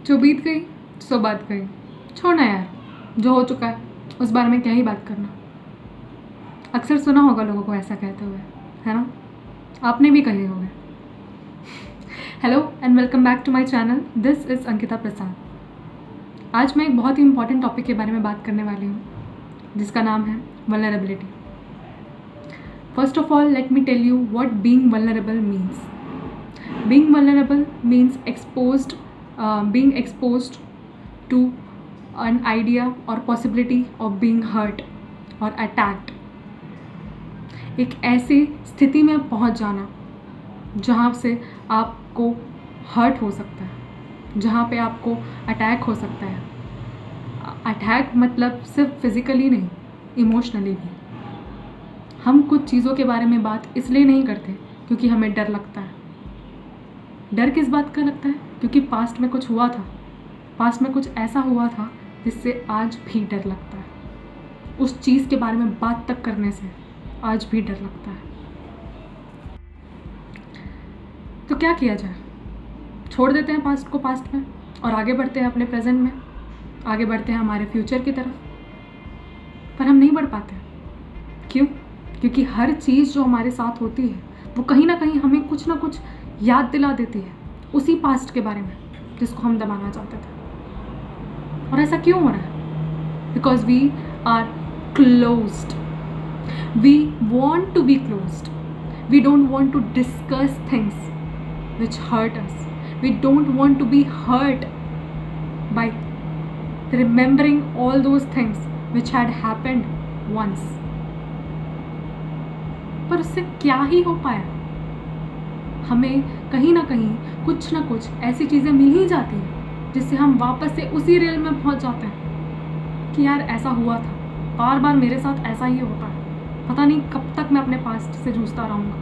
जो बीत गई सो बात गई, छोड़ना यार, जो हो चुका है उस बारे में क्या ही बात करना। अक्सर सुना होगा लोगों को ऐसा कहते हुए, है ना? आपने भी कहे होंगे। Hello and welcome back to my channel, this is Ankita Prasad. आज मैं एक बहुत ही इंपॉर्टेंट टॉपिक के बारे में बात करने वाली हूँ, जिसका नाम है vulnerability. First of all let me tell you what being vulnerable means. Being vulnerable means being exposed to an idea or possibility of being hurt or attacked। एक ऐसी स्थिति में पहुंच जाना जहां से आपको हर्ट हो सकता है, जहां पे आपको अटैक हो सकता है। अटैक मतलब सिर्फ फिज़िकली नहीं, इमोशनली भी। हम कुछ चीज़ों के बारे में बात इसलिए नहीं करते क्योंकि हमें डर लगता है। डर किस बात का लगता है? क्योंकि पास्ट में कुछ हुआ था, पास्ट में कुछ ऐसा हुआ था जिससे आज भी डर लगता है। उस चीज़ के बारे में बात तक करने से आज भी डर लगता है। तो क्या किया जाए? छोड़ देते हैं पास्ट को पास्ट में और आगे बढ़ते हैं अपने प्रेजेंट में, आगे बढ़ते हैं हमारे फ्यूचर की तरफ। पर हम नहीं बढ़ पाते। क्यों? क्योंकि हर चीज़ जो हमारे साथ होती है वो कहीं ना कहीं हमें कुछ ना कुछ याद दिला देती है उसी पास्ट के बारे में जिसको हम दबाना चाहते थे। और ऐसा क्यों हो रहा है? Because we are closed, we want to be closed, we don't want to discuss things which hurt us, we don't want to be hurt by remembering all those things which had happened once. पर उससे क्या ही हो पाया? हमें कहीं ना कहीं कुछ ना कुछ ऐसी चीज़ें मिल ही जाती हैं जिससे हम वापस से उसी रेल में पहुंच जाते हैं कि यार ऐसा हुआ था, बार बार मेरे साथ ऐसा ही होता है, पता नहीं कब तक मैं अपने पास्ट से जूझता रहूँगा।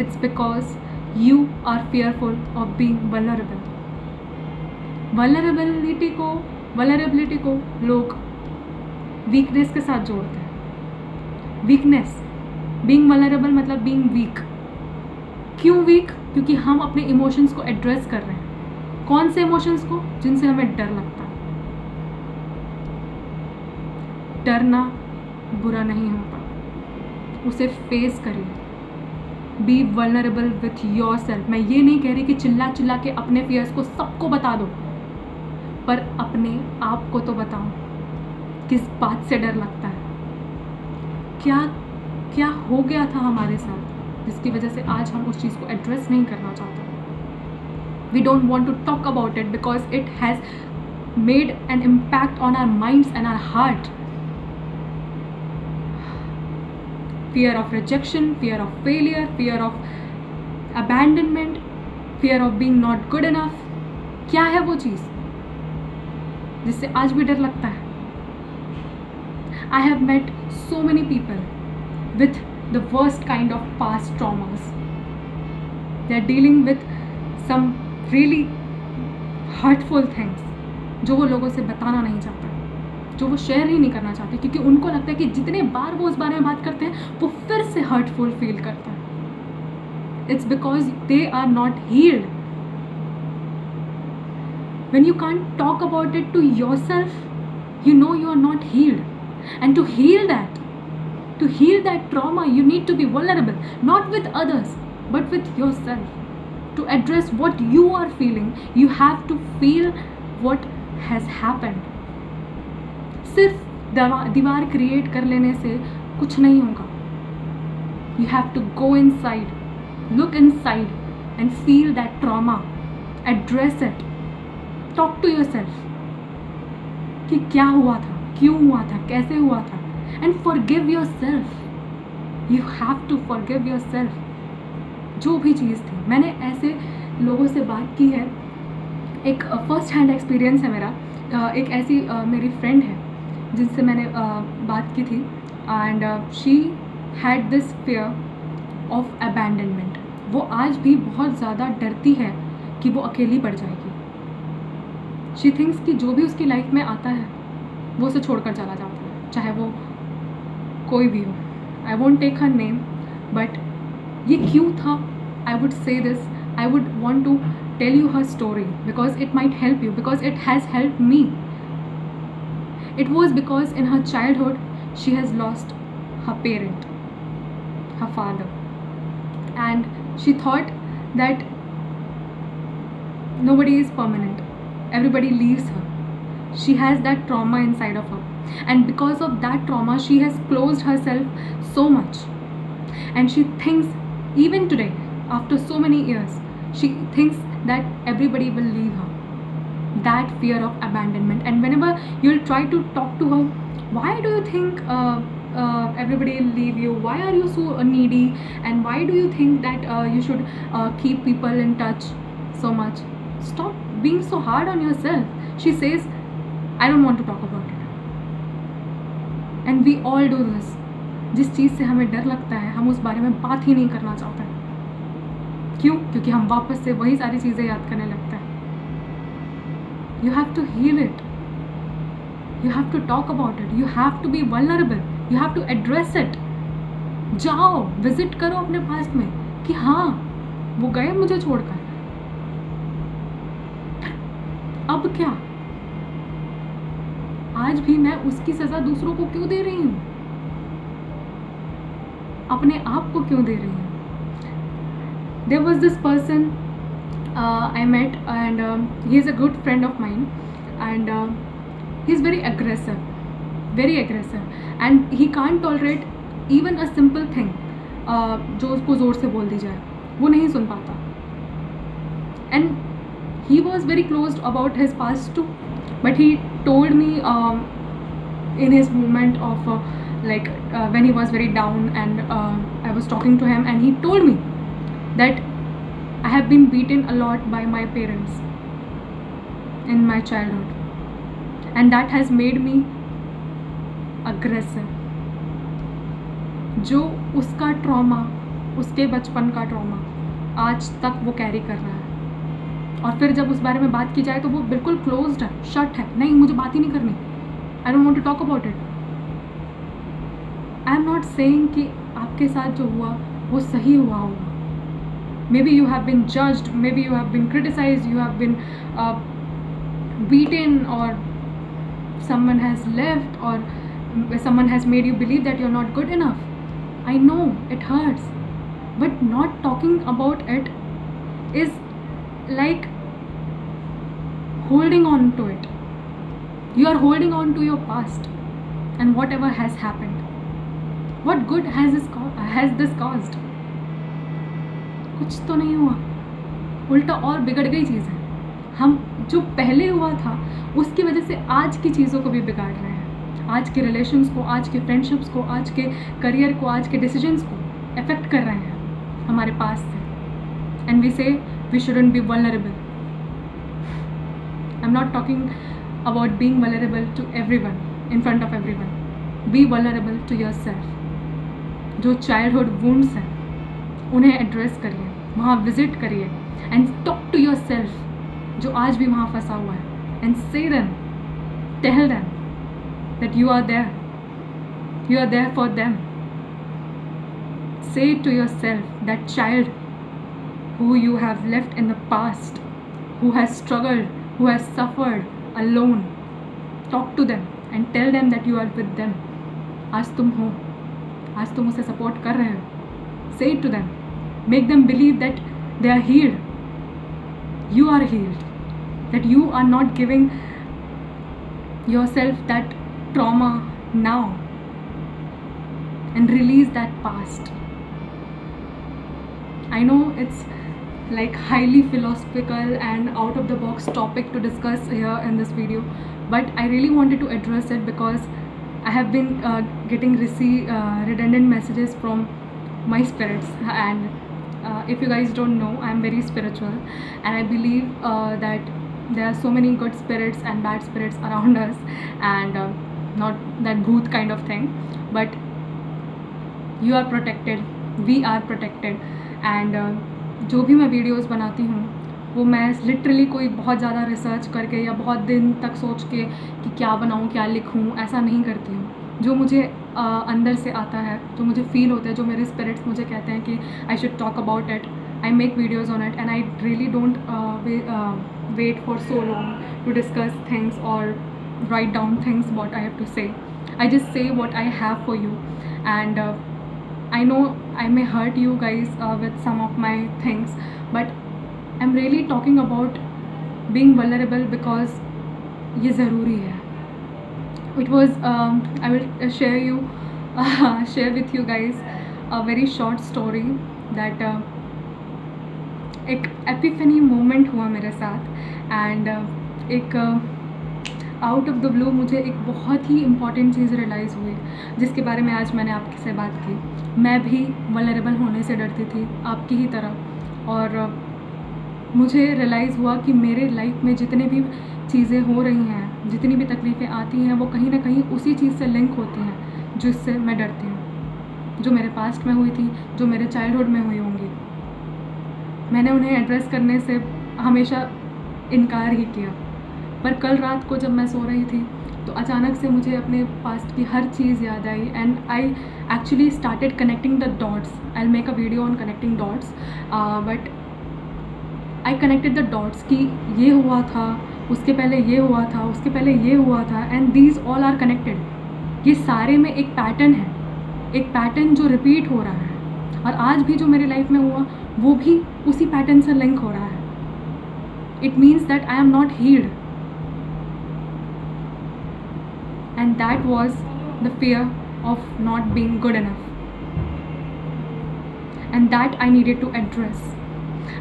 It's because you are fearful of being vulnerable. Vulnerability को लोग वीकनेस के साथ जोड़ते हैं। वीकनेस, बीइंग वल्नरेबल मतलब बीइंग वीक। क्यों वीक? क्योंकि हम अपने इमोशंस को एड्रेस कर रहे हैं। कौन से इमोशंस को? जिनसे हमें डर लगता है। डरना बुरा नहीं होता, उसे फेस करिए। Be vulnerable with yourself. मैं ये नहीं कह रही कि चिल्ला चिल्ला के अपने फियर्स को सबको बता दो, पर अपने आप को तो बताओ किस बात से डर लगता है, क्या हो गया था हमारे साथ जिसकी वजह से आज हम उस चीज़ को एड्रेस नहीं करना चाहते। We don't want to talk about it because it has made an impact on our minds and our heart. Fear of rejection, fear of failure, fear of abandonment, fear of being not good enough. क्या है वो चीज़ जिससे आज भी डर लगता है? I have met so many people with the worst kind of past traumas. They are dealing with some really hurtful things जो वो लोगों से बताना नहीं चाहता, जो वो शेयर ही नहीं करना चाहते, क्योंकि उनको लगता है कि जितने बार वो उस बारे में बात करते हैं वो फिर से हर्टफुल फील करता है। It's because they are not healed. When you can't talk about it to yourself, you know you are not healed. And to heal that trauma, you need to be vulnerable, not with others, but with yourself. To address what you are feeling, you have to feel what has happened. सिर्फ दीवार create कर लेने से कुछ नहीं होगा। You have to go inside, look inside and feel that trauma, address it, talk to yourself कि क्या हुआ था, क्यों हुआ था, कैसे हुआ था, and forgive yourself. You have to forgive yourself. जो भी चीज़ थी, मैंने ऐसे लोगों से बात की है। एक फर्स्ट हैंड एक्सपीरियंस है मेरा। एक ऐसी मेरी फ्रेंड है जिनसे मैंने बात की थी, and she had this fear of abandonment. वो आज भी बहुत ज़्यादा डरती है कि वो अकेली पड़ जाएगी। शी थिंक्स कि जो भी उसकी लाइफ में आता है वो उसे छोड़कर चला जाता है, चाहे वो कोई भी हो। I won't take her name, but ये क्यों था? I would say this I would want to tell you her story because it might help you, because it has helped me. It was because in her childhood she has lost her parent, her father, and she thought that nobody is permanent, everybody leaves her. She has that trauma inside of her, and because of that trauma she has closed herself so much, and she thinks, even today after so many years, she thinks that everybody will leave her. That fear of abandonment. And whenever you'll try to talk to her, why do you think everybody will leave you, why are you so needy, and why do you think that you should keep people in touch so much, stop being so hard on yourself. She says, I don't want to talk about it. And we all do this. जिस चीज़ से हमें डर लगता है हम उस बारे में बात ही नहीं करना चाहते हैं. क्यों? क्योंकि हम वापस से वही सारी चीज़ें याद करने लगते हैं. You have to heal it. You have to talk about it. You have to be vulnerable. You have to address it. जाओ विजिट करो अपने पास्ट में कि हाँ वो गए मुझे छोड़कर, अब क्या, आज भी मैं उसकी सजा दूसरों को क्यों दे रही हूँ, अपने आप को क्यों दे रही हूँ. There was this person I met, and he is a good friend of mine, and he is very aggressive, and he can't tolerate even a simple thing जो उसको ज़ोर से बोल दी जाए, वो नहीं सुन पाता. And he was very closed about his past too, but he told me in his moment of when he was very down, and I was talking to him, and he told me that I have been beaten a lot by my parents in my childhood, and that has made me aggressive. जो उसका trauma, उसके बचपन का trauma आज तक वो carry कर रहा है, और फिर जब उस बारे में बात की जाए तो वो बिल्कुल क्लोज्ड है, शट है, नहीं मुझे बात ही नहीं करनी, I don't want to talk about it. I am not saying कि आपके साथ जो हुआ वो सही हुआ होगा. Maybe you have been judged, maybe you have been criticized, you have been beaten, or someone has left, or someone has made you believe that you're not good enough. I know it hurts, but not talking about it is like holding on to it. You are holding on to your past and whatever has happened. What good has this caused? कुछ तो नहीं हुआ, उल्टा और बिगड़ गई चीज़ें. हम जो पहले हुआ था उसकी वजह से आज की चीज़ों को भी बिगाड़ रहे हैं, आज के रिलेशंस को, आज के फ्रेंडशिप्स को, आज के करियर को, आज के डिसीजंस को अफेक्ट कर रहे हैं हमारे पास से. And we say we shouldn't be vulnerable. I am not talking about being vulnerable to everyone in front of everyone. Be vulnerable to yourself. जो चाइल्डहुड वुंड्स हैं उन्हें एड्रेस करिए, वहाँ विजिट करिए, and talk to your self जो आज भी वहाँ फंसा हुआ है, and say them, tell them that you are there for them. Say to your self that child who you have left in the past, who has struggled, who has suffered alone, talk to them and tell them that you are with them. आज तुम हो, आज तुम उसे support कर रहे हो. Say it to them. Make them believe that they are healed. You are healed. That you are not giving yourself that trauma now. And release that past. I know it's like highly philosophical and out of the box topic to discuss here in this video, but I really wanted to address it because I have been getting redundant messages from my spirits, and if you guys don't know, I am very spiritual, and I believe that there are so many good spirits and bad spirits around us, and not that bhoot kind of thing, but you are protected, we are protected. and जो भी मैं videos बनाती हूँ वो मैं literally कोई बहुत ज़्यादा रिसर्च करके या बहुत दिन तक सोच के कि क्या बनाऊँ, क्या लिखूँ, ऐसा नहीं करती हूँ. जो मुझे अंदर से आता है, जो मुझे फील होता है, जो मेरे स्पिरिट्स मुझे कहते हैं कि I should talk about it, I make videos on it, and I really don't wait for so long to discuss things or write down things what I have to say. I just say what I have for you, and I know I may hurt you guys with some of my things, but I'm really talking about being vulnerable because ये ज़रूरी है. It was I will share with you guys a very short story that एक Epiphany moment हुआ मेरे साथ, and एक out of the blue मुझे एक बहुत ही इम्पॉर्टेंट चीज़ रियलाइज़ हुई, जिसके बारे में आज मैंने आपके से बात की. मैं भी वल्नरेबल होने से डरती थी आपकी ही तरह, और मुझे रियलाइज़ हुआ कि मेरे लाइफ में जितने भी चीज़ें हो रही हैं, जितनी भी तकलीफ़ें आती हैं, वो कहीं ना कहीं उसी चीज़ से लिंक होती हैं जिससे मैं डरती हूँ, जो मेरे पास्ट में हुई थी, जो मेरे चाइल्डहुड में हुई होंगी. मैंने उन्हें एड्रेस करने से हमेशा इनकार ही किया, पर कल रात को जब मैं सो रही थी तो अचानक से मुझे अपने पास्ट की हर चीज़ याद आई, and I actually started connecting the dots. I will make a video on connecting dots, but I connected the dots कि ये हुआ था, उसके पहले ये हुआ था, उसके पहले ये हुआ था, and these all are connected. ये सारे में एक पैटर्न है, एक पैटर्न जो रिपीट हो रहा है, और आज भी जो मेरे लाइफ में हुआ वो भी उसी पैटर्न से लिंक हो रहा है. It means that I am not healed, and that was the fear of not being good enough, and that I needed to address.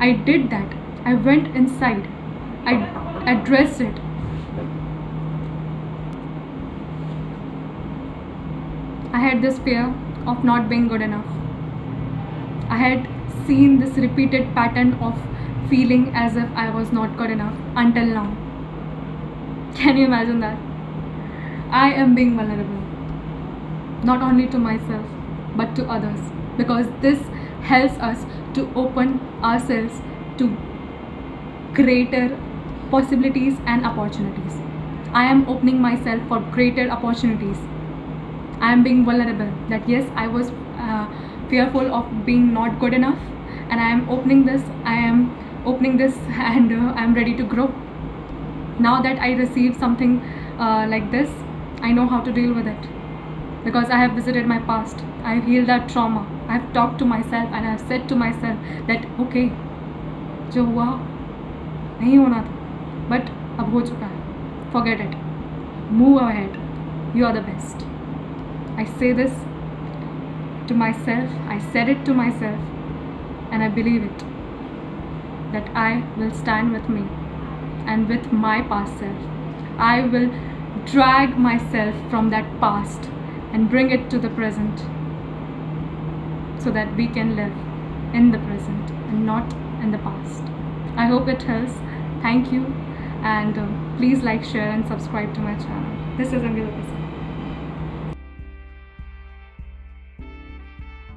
I did that. I went inside. I addressed it. I had this fear of not being good enough. I had seen this repeated pattern of feeling as if I was not good enough until now. Can you imagine that? I am being vulnerable, not only to myself but to others, because this helps us to open ourselves to greater possibilities and opportunities. I am opening myself for greater opportunities. I am being vulnerable that yes, I was fearful of being not good enough, and I am opening this. I am opening this, and I am ready to grow. Now that I receive something like this, I know how to deal with it, because I have visited my past. I have healed that trauma. I have talked to myself, and I have said to myself that okay, जो हुआ नहीं होना था, but अब हो चुका है. Forget it. Move ahead. You are the best. I say this to myself. I said it to myself, and I believe it. That I will stand with me and with my past self. I will drag myself from that past and bring it to the present, so that we can live in the present and not in the past. I hope it helps. Thank you, and please like, share and subscribe to my channel. This is Angela Kassi.